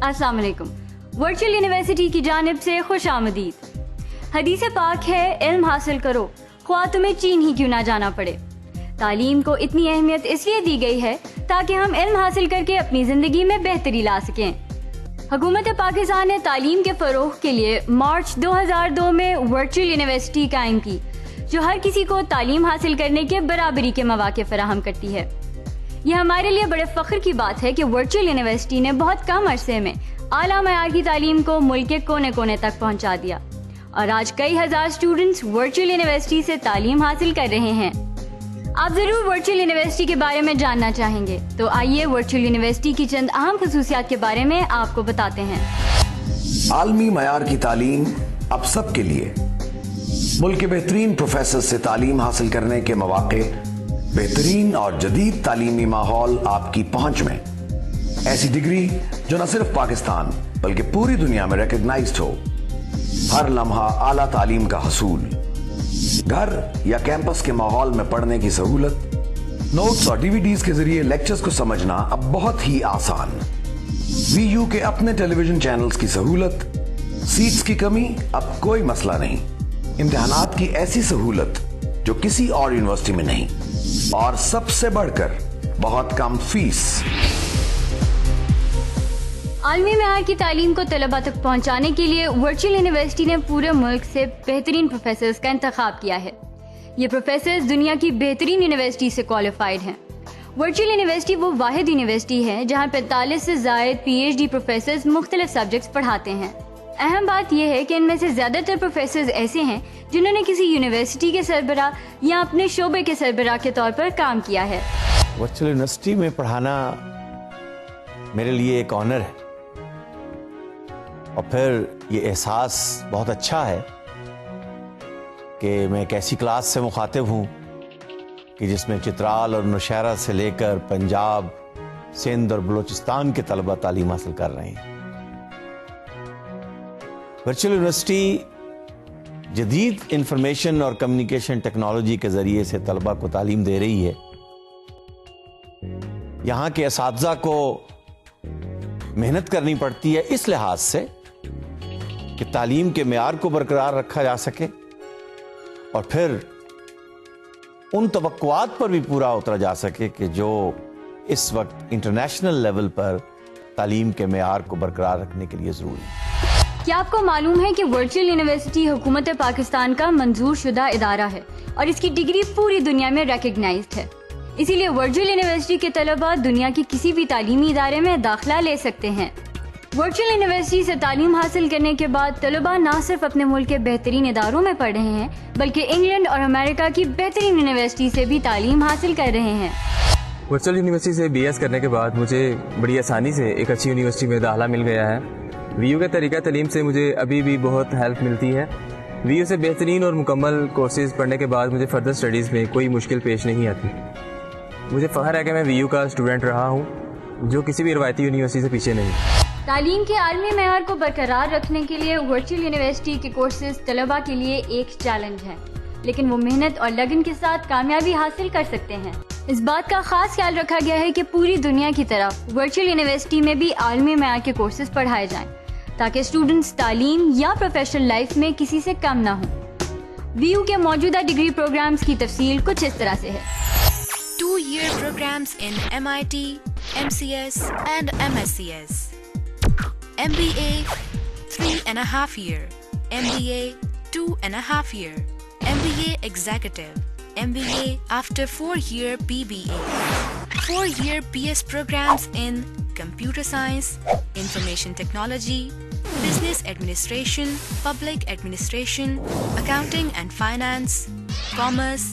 السلام علیکم. Virtual university کی جانب سے خوش آمدید. حدیث پاک ہے علم حاصل کرو خواہ تمہیں چین ہی کیوں نہ جانا پڑے. تعلیم کو اتنی اہمیت اس لیے دی گئی ہے تاکہ ہم علم حاصل کر کے اپنی زندگی میں بہتری لا سکیں. حکومت پاکستان نے تعلیم کے فروغ کے لیے مارچ 2002 میں ورچوئل یونیورسٹی قائم کی جو ہر کسی کو تعلیم حاصل کرنے کے برابری کے مواقع فراہم کرتی ہے. یہ ہمارے لیے بڑے فخر کی بات ہے کہ ورچوئل یونیورسٹی نے بہت کم عرصے میں اعلیٰ معیار کی تعلیم کو ملک کے کونے کونے تک پہنچا دیا اور آج کئی ہزار اسٹوڈنٹس ورچوئل یونیورسٹی سے تعلیم حاصل کر رہے ہیں. آپ ضرور ورچوئل یونیورسٹی کے بارے میں جاننا چاہیں گے تو آئیے ورچوئل یونیورسٹی کی چند اہم خصوصیات کے بارے میں آپ کو بتاتے ہیں. عالمی معیار کی تعلیم اب سب کے لیے. ملک کے بہترین پروفیسر سے تعلیم حاصل کرنے کے مواقع. بہترین اور جدید تعلیمی ماحول آپ کی پہنچ میں. ایسی ڈگری جو نہ صرف پاکستان بلکہ پوری دنیا میں ریکگنائزڈ ہو. ہر لمحہ اعلیٰ تعلیم کا حصول. گھر یا کیمپس کے ماحول میں پڑھنے کی سہولت. نوٹس اور ڈیویڈیز کے ذریعے لیکچرز کو سمجھنا اب بہت ہی آسان. وی یو کے اپنے ٹیلی ویژن چینلز کی سہولت. سیٹس کی کمی اب کوئی مسئلہ نہیں. امتحانات کی ایسی سہولت جو کسی اور یونیورسٹی میں نہیں. اور سب سے بڑھ کر بہت کم فیس. عالمی معیار کی تعلیم کو طلباء تک پہنچانے کے لیے ورچوئل یونیورسٹی نے پورے ملک سے بہترین پروفیسرز کا انتخاب کیا ہے. یہ پروفیسرز دنیا کی بہترین یونیورسٹی سے کوالیفائڈ ہیں. ورچوئل یونیورسٹی وہ واحد یونیورسٹی ہے جہاں 45 سے زائد پی ایچ ڈی پروفیسرز مختلف سبجیکٹس پڑھاتے ہیں. اہم بات یہ ہے کہ ان میں سے زیادہ تر پروفیسرز ایسے ہیں جنہوں نے کسی یونیورسٹی کے سربراہ یا اپنے شعبے کے سربراہ کے طور پر کام کیا ہے. ورچوئل یونیورسٹی میں پڑھانا میرے لیے ایک آنر ہے اور پھر یہ احساس بہت اچھا ہے کہ میں ایک ایسی کلاس سے مخاطب ہوں کہ جس میں چترال اور نوشہرہ سے لے کر پنجاب، سندھ اور بلوچستان کے طلبہ تعلیم حاصل کر رہے ہیں. ورچوئل یونیورسٹی جدید انفارمیشن اور کمیونیکیشن ٹیکنالوجی کے ذریعے سے طلبہ کو تعلیم دے رہی ہے. یہاں کے اساتذہ کو محنت کرنی پڑتی ہے اس لحاظ سے کہ تعلیم کے معیار کو برقرار رکھا جا سکے اور پھر ان توقعات پر بھی پورا اترا جا سکے کہ جو اس وقت انٹرنیشنل لیول پر تعلیم کے معیار کو برقرار رکھنے کے لیے ضروری ہے. کیا آپ کو معلوم ہے کہ ورچوئل یونیورسٹی حکومت پاکستان کا منظور شدہ ادارہ ہے اور اس کی ڈگری پوری دنیا میں ریکگنائزڈ ہے. اسی لیے ورچوئل یونیورسٹی کے طلباء دنیا کی کسی بھی تعلیمی ادارے میں داخلہ لے سکتے ہیں. ورچوئل یونیورسٹی سے تعلیم حاصل کرنے کے بعد طلباء نہ صرف اپنے ملک کے بہترین اداروں میں پڑھ رہے ہیں بلکہ انگلینڈ اور امریکہ کی بہترین یونیورسٹی سے بھی تعلیم حاصل کر رہے ہیں. ورچوئل یونیورسٹی سے BS کرنے کے بعد مجھے بڑی آسانی سے ایک اچھی یونیورسٹی میں داخلہ مل گیا ہے. وی یو کے طریقہ تعلیم سے مجھے ابھی بھی بہت ہیلپ ملتی ہے. وی یو سے بہترین اور مکمل کورسز پڑھنے کے بعد مجھے فردر اسٹڈیز میں کوئی مشکل پیش نہیں آتی. مجھے فخر ہے کہ میں وی یو کا اسٹوڈنٹ رہا ہوں جو کسی بھی روایتی یونیورسٹی سے پیچھے نہیں. تعلیم کے عالمی معیار کو برقرار رکھنے کے لیے ورچوئل یونیورسٹی کے کورسز طلباء کے لیے ایک چیلنج ہے لیکن وہ محنت اور لگن کے ساتھ کامیابی حاصل کر سکتے ہیں. اس بات کا خاص خیال رکھا گیا ہے کہ پوری دنیا کی طرح ورچوئل یونیورسٹی میں بھی عالمی معیار کے کورسز پڑھائے جائیں تاکہ اسٹوڈنٹس تعلیم یا پروفیشنل لائف میں کسی سے کم نہ ہوں. وی یو کے موجودہ ڈگری پروگرامز کی تفصیل کچھ اس طرح سے ہے. 2-year programs in MIT, MCS and MSCS. MBA 3.5 year, MBA 2.5 year, MBA Executive, MBA after 4-year BBA. 4-year PS programs in Computer Science, Information Technology, Business Administration, Public Administration, Accounting and Finance, Commerce,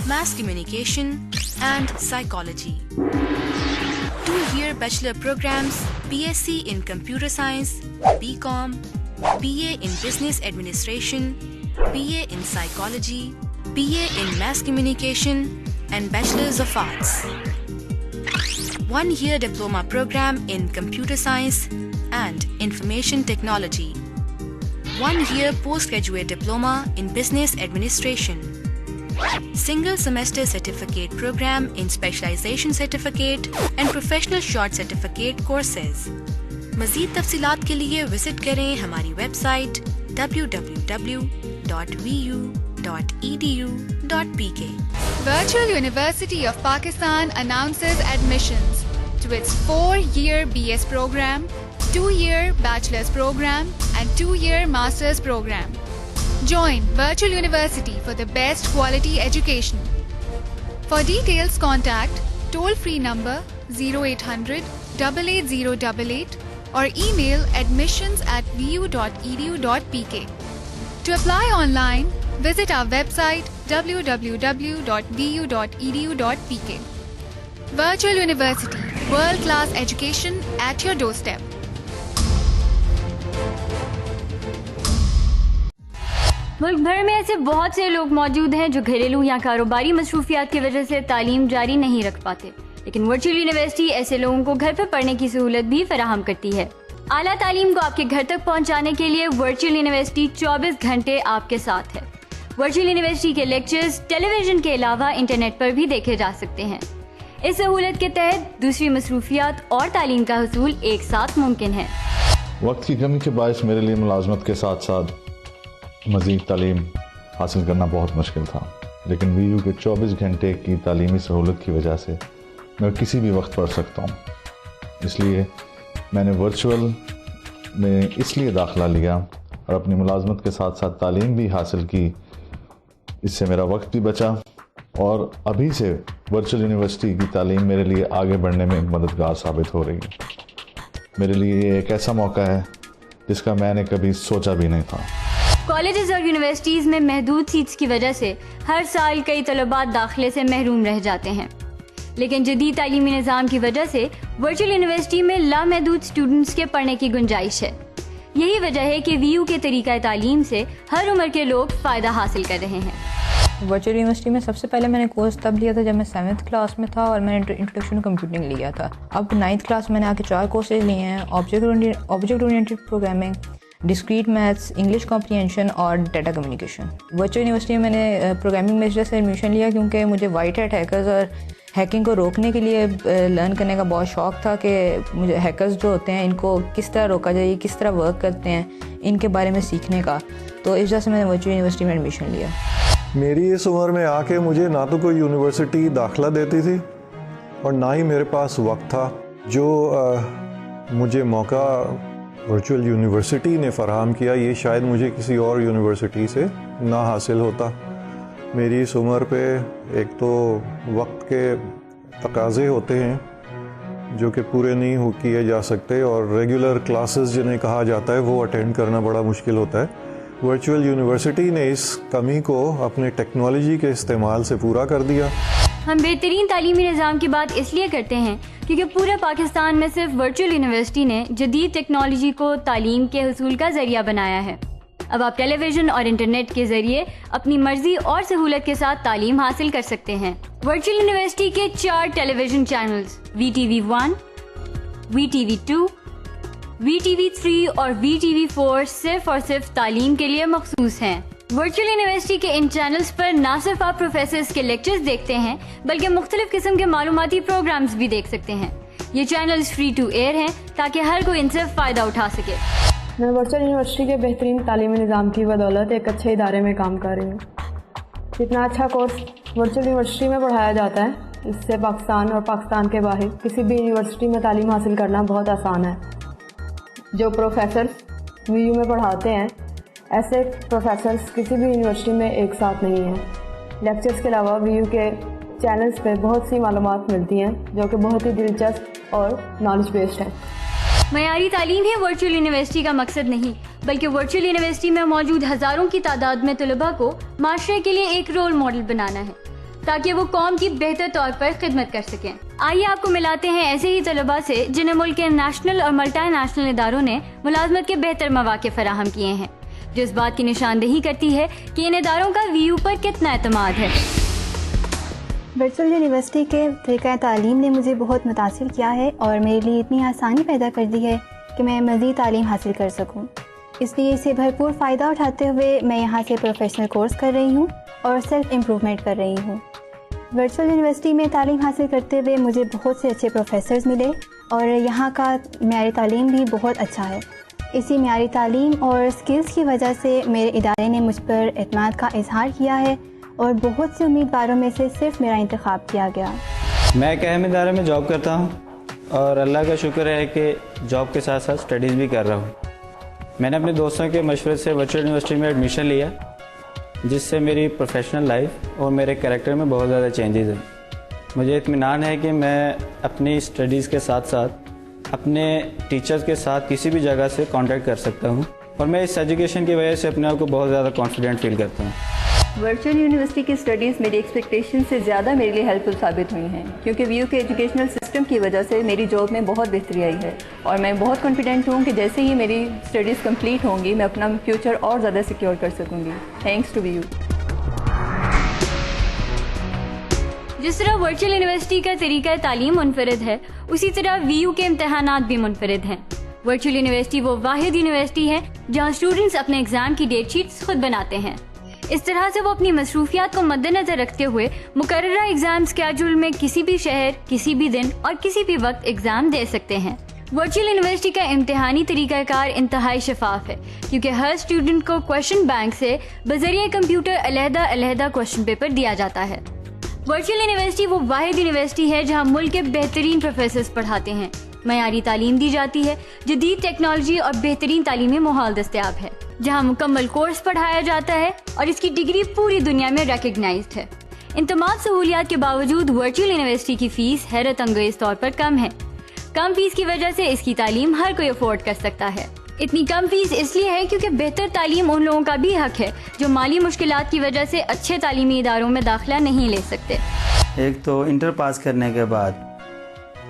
Mass Communication and Psychology. 2-year bachelor programs, BSc in Computer Science, BCom, BA in Business Administration, BA in Psychology, BA in Mass Communication and Bachelors of Arts. 1-year diploma program in Computer Science and Information Technology. 1-year postgraduate diploma in Business Administration. Single semester certificate program in Specialization Certificate and Professional Short Certificate courses. مزید تفصیلات کے لیے visit کریں ہماری website www.vu.edu.pk. Virtual University of Pakistan announces admissions to its 4-year BS program, 2-year bachelor's program and 2-year master's program. Join Virtual University for the best quality education. For details, contact toll-free number 0800 88088 or email admissions@vu.edu.pk. To apply online, visit our website www.vu.edu.pk. Virtual University, world-class education at your doorstep. ملک بھر میں ایسے بہت سے لوگ موجود ہیں جو گھریلو یا کاروباری مصروفیات کی وجہ سے تعلیم جاری نہیں رکھ پاتے، لیکن ورچوئل یونیورسٹی ایسے لوگوں کو گھر پہ پڑھنے کی سہولت بھی فراہم کرتی ہے. اعلیٰ تعلیم کو آپ کے گھر تک پہنچانے کے لیے ورچوئل یونیورسٹی 24 گھنٹے آپ کے ساتھ ہے. ورچوئل یونیورسٹی کے لیکچرز ٹیلی ویژن کے علاوہ انٹرنیٹ پر بھی دیکھے جا سکتے ہیں. اس سہولت کے تحت دوسری مصروفیات اور تعلیم کا حصول ایک ساتھ ممکن ہے. وقت کی کمی کے باعث میرے لیے ملازمت کے ساتھ ساتھ مزید تعلیم حاصل کرنا بہت مشکل تھا، لیکن وی یو کے 24 گھنٹے کی تعلیمی سہولت کی وجہ سے میں کسی بھی وقت پڑھ سکتا ہوں. اس لیے میں نے ورچوئل میں اس لیے داخلہ لیا اور اپنی ملازمت کے ساتھ ساتھ تعلیم بھی حاصل کی. اس سے میرا وقت بھی بچا اور ابھی سے ورچوئل یونیورسٹی کی تعلیم میرے لیے آگے بڑھنے میں مددگار ثابت ہو رہی ہے. میرے لیے یہ ایک ایسا موقع ہے جس کا میں نے کبھی سوچا بھی نہیں تھا. کالجز اور یونیورسٹیز میں محدود سیٹس کی وجہ سے ہر سال کئی طلباء داخلے سے محروم رہ جاتے ہیں، لیکن جدید تعلیمی نظام کی وجہ سے ورچوئل یونیورسٹی میں لامحدود اسٹوڈنٹس کے پڑھنے کی گنجائش ہے. یہی وجہ ہے کہ وی یو کے طریقہ تعلیم سے ہر عمر کے لوگ فائدہ حاصل کر رہے ہیں. ورچوئل یونیورسٹی میں سب سے پہلے میں نے کورس تب لیا تھا جب میں 7th کلاس میں تھا اور میں نے انٹروڈکشن ٹو کمپیوٹنگ لیا تھا. اب 9th کلاس میں نے آ کے 4 کورسز لیے ہیں: object oriented programming, discrete maths, English comprehension اور ڈیٹا کمیونیکیشن. ورچوئل یونیورسٹی میں نے پروگرامنگ میں اس وجہ سے ایڈمیشن لیا کیونکہ مجھے وائٹ ہیٹ ہیکرز اور ہیکنگ کو روکنے کے لیے لرن کرنے کا بہت شوق تھا کہ مجھے ہیکرز جو ہوتے ہیں ان کو کس طرح روکا جائے، کس طرح ورک کرتے ہیں، ان کے بارے میں سیکھنے کا. تو اس وجہ سے میں نے ورچوئل یونیورسٹی میں ایڈمیشن لیا. میری اس عمر میں آ کے مجھے نہ تو کوئی یونیورسٹی داخلہ دیتی تھی اور نہ ہی میرے پاس وقت تھا. جو مجھے موقع ورچوئل یونیورسٹی نے فراہم کیا یہ شاید مجھے کسی اور یونیورسٹی سے نہ حاصل ہوتا. میری اس عمر پہ ایک تو وقت کے تقاضے ہوتے ہیں جو کہ پورے نہیں کیے جا سکتے اور ریگولر کلاسز جنہیں کہا جاتا ہے وہ اٹینڈ کرنا بڑا مشکل ہوتا ہے. ورچوئل یونیورسٹی نے اس کمی کو اپنے ٹیکنالوجی کے استعمال سے پورا کر دیا. ہم بہترین تعلیمی نظام کی بات اس لیے کرتے ہیں کیونکہ پورے پاکستان میں صرف ورچوئل یونیورسٹی نے جدید ٹیکنالوجی کو تعلیم کے حصول کا ذریعہ بنایا ہے. اب آپ ٹیلی ویژن اور انٹرنیٹ کے ذریعے اپنی مرضی اور سہولت کے ساتھ تعلیم حاصل کر سکتے ہیں. ورچوئل یونیورسٹی کے 4 ٹیلی vision channels VTV1، VTV2، VTV3 اور VTV4 صرف اور صرف تعلیم کے لیے مخصوص ہیں. ورچوئل یونیورسٹی کے ان چینلز پر نہ صرف آپ پروفیسرز کے لیکچرز دیکھتے ہیں بلکہ مختلف قسم کے معلوماتی پروگرامز بھی دیکھ سکتے ہیں. یہ چینلز فری ٹو ایئر ہیں تاکہ ہر کوئی ان سے فائدہ اٹھا سکے. میں ورچوئل یونیورسٹی کے بہترین تعلیمی نظام کی بدولت ایک اچھے ادارے میں کام کر رہی ہوں. جتنا اچھا کورس ورچوئل یونیورسٹی میں پڑھایا جاتا ہے اس سے پاکستان اور پاکستان کے باہر کسی بھی یونیورسٹی میں تعلیم حاصل کرنا بہت آسان ہے. جو پروفیسرز وی یو میں پڑھاتے ہیں ایسے پروفیسرز کسی بھی یونیورسٹی میں ایک ساتھ نہیں ہیں. لیکچرز کے علاوہ وی یو کے چینلز پہ بہت سی معلومات ملتی ہیں جو کہ بہت ہی دلچسپ اور نالج بیسڈ ہے. معیاری تعلیم ہی ورچوئل یونیورسٹی کا مقصد نہیں بلکہ ورچوئل یونیورسٹی میں موجود ہزاروں کی تعداد میں طلباء کو معاشرے کے لیے ایک رول ماڈل بنانا ہے تاکہ وہ قوم کی بہتر طور پر خدمت کر سکیں. آئیے آپ کو ملاتے ہیں ایسے ہی طلباء سے جنہیں ملک کے نیشنل اور ملٹی نیشنل اداروں نے ملازمت کے بہتر مواقع فراہم کیے ہیں، جو اس بات کی نشاندہی کرتی ہے کہ ان اداروں کا وی یو پر کتنا اعتماد ہے. ورچوئل یونیورسٹی کے طریقہ تعلیم نے مجھے بہت متاثر کیا ہے اور میرے لیے اتنی آسانی پیدا کر دی ہے کہ میں مزید تعلیم حاصل کر سکوں. اس لیے اسے بھرپور فائدہ اٹھاتے ہوئے میں یہاں سے پروفیشنل کورس کر رہی ہوں اور سیلف امپروومنٹ کر رہی ہوں. ورچوئل یونیورسٹی میں تعلیم حاصل کرتے ہوئے مجھے بہت سے اچھے پروفیسرز ملے اور یہاں کا معیاری تعلیم بھی بہت اچھا ہے. اسی معیاری تعلیم اور اسکلس کی وجہ سے میرے ادارے نے مجھ پر اعتماد کا اظہار کیا ہے اور بہت سے امیدواروں میں سے صرف میرا انتخاب کیا گیا. میں ایک اہم ادارے میں جاب کرتا ہوں اور اللہ کا شکر ہے کہ جاب کے ساتھ ساتھ اسٹڈیز بھی کر رہا ہوں. میں نے اپنے دوستوں کے مشورے سے ورچوئل یونیورسٹی میں ایڈمیشن لیا جس سے میری پروفیشنل لائف اور میرے کریکٹر میں بہت زیادہ چینجز ہیں. مجھے اطمینان ہے کہ میں اپنی اسٹڈیز کے ساتھ ساتھ اپنے ٹیچرز کے ساتھ کسی بھی جگہ سے کانٹیکٹ کر سکتا ہوں اور میں اس ایجوکیشن کی وجہ سے اپنے آپ کو بہت زیادہ کانفیڈنٹ فیل کرتا ہوں. ورچوئل یونیورسٹی کی اسٹڈیز میری ایکسپیکٹیشن سے زیادہ میرے لیے ہیلپ فل ثابت ہوئی ہیں کیونکہ وی یو کے ایجوکیشنل سسٹم کی وجہ سے میری جاب میں بہت بہتری آئی ہے اور میں بہت کانفیڈنٹ ہوں کہ جیسے ہی میری اسٹڈیز کمپلیٹ ہوں گی میں اپنا فیوچر اور زیادہ سیکیور کر سکوں گی. Thanks to V U. جس طرح ورچوئل یونیورسٹی کا طریقہ تعلیم منفرد ہے اسی طرح وی یو کے امتحانات بھی منفرد ہیں. ورچوئل یونیورسٹی وہ واحد یونیورسٹی ہے جہاں اسٹوڈنٹس اپنے ایگزام کی ڈیٹ شیٹس خود بناتے ہیں. اس طرح سے وہ اپنی مصروفیات کو مد نظر رکھتے ہوئے مقررہ ایگزام اسکیڈول میں کسی بھی شہر کسی بھی دن اور کسی بھی وقت ایگزام دے سکتے ہیں. ورچوئل یونیورسٹی کا امتحانی طریقہ کار انتہائی شفاف ہے کیونکہ ہر اسٹوڈنٹ کو کوشچن بینک سے بذریعہ کمپیوٹر علیحدہ علیحدہ کوشچن پیپر دیا جاتا ہے. ورچوئل یونیورسٹی وہ واحد یونیورسٹی ہے جہاں ملک کے بہترین پروفیسرز پڑھاتے ہیں, معیاری تعلیم دی جاتی ہے, جدید ٹیکنالوجی اور بہترین تعلیمی ماحول دستیاب ہے, جہاں مکمل کورس پڑھایا جاتا ہے اور اس کی ڈگری پوری دنیا میں ریکگنائزڈ ہے. ان تمام سہولیات کے باوجود ورچوئل یونیورسٹی کی فیس حیرت انگیز طور پر کم ہے. کم فیس کی وجہ سے اس کی تعلیم ہر کوئی افورڈ کر سکتا ہے. اتنی کم فیس اس لیے ہے کیونکہ بہتر تعلیم ان لوگوں کا بھی حق ہے جو مالی مشکلات کی وجہ سے اچھے تعلیمی اداروں میں داخلہ نہیں لے سکتے. ایک تو انٹر پاس کرنے کے بعد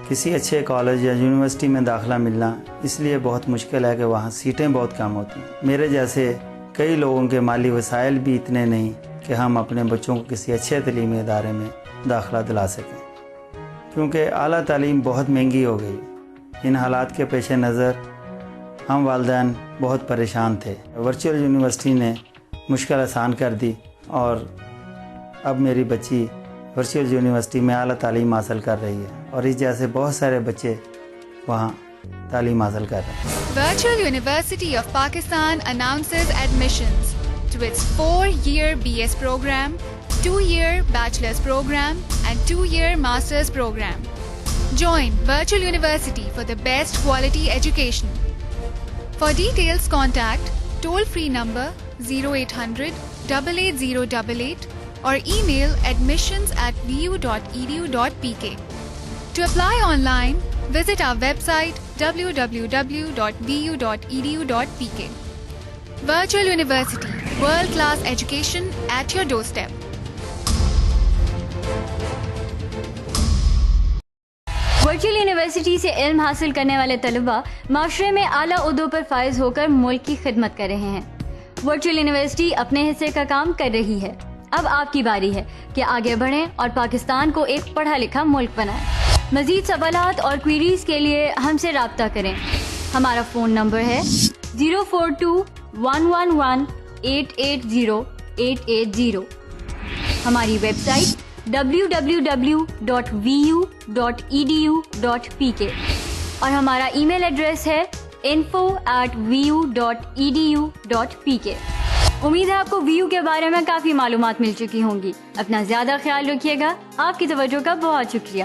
کسی اچھے کالج یا یونیورسٹی میں داخلہ ملنا اس لیے بہت مشکل ہے کہ وہاں سیٹیں بہت کم ہوتی ہیں. میرے جیسے کئی لوگوں کے مالی وسائل بھی اتنے نہیں کہ ہم اپنے بچوں کو کسی اچھے تعلیمی ادارے میں داخلہ دلا سکیں کیونکہ اعلیٰ تعلیم بہت مہنگی ہو گئی. ان حالات کے پیش نظر ہم والدین بہت پریشان تھے. ورچوئل یونیورسٹی نے مشکل آسان کر دی اور اب میری بچی ورچوئل یونیورسٹی میں اعلیٰ تعلیم حاصل کر رہی ہے اور اس جیسے بہت سارے بچے وہاں تعلیم حاصل کر رہے ہیں. Virtual University of Pakistan announces admissions to its 4-year BS program, 2-year bachelor's program and 2-year master's program. Join Virtual University for the best quality education. For details, contact toll-free number 0800 88088 or email admissions@vu.edu.pk. To apply online, visit our website www.vu.edu.pk. Virtual University, world-class education at your doorstep. Virtual university سے علم حاصل کرنے والے طلباء معاشرے میں اعلیٰ عہدوں پر فائز ہو کر ملک کی خدمت کر رہے ہیں. ورچوئل یونیورسٹی اپنے حصے کا کام کر رہی ہے. اب آپ کی باری ہے کہ آگے بڑھیں اور پاکستان کو ایک پڑھا لکھا ملک بنائیں. مزید سوالات اور کوئریز کے لیے ہم سے رابطہ کریں. ہمارا فون نمبر ہے 042-111-880-880. ہماری ویب سائٹ www.vu.edu.pk اور ہمارا ای میل ایڈریس ہے info@vu.edu.pk. امید ہے آپ کو وی یو کے بارے میں کافی معلومات مل چکی ہوں گی. اپنا زیادہ خیال رکھیے گا. آپ کی توجہ کا بہت شکریہ.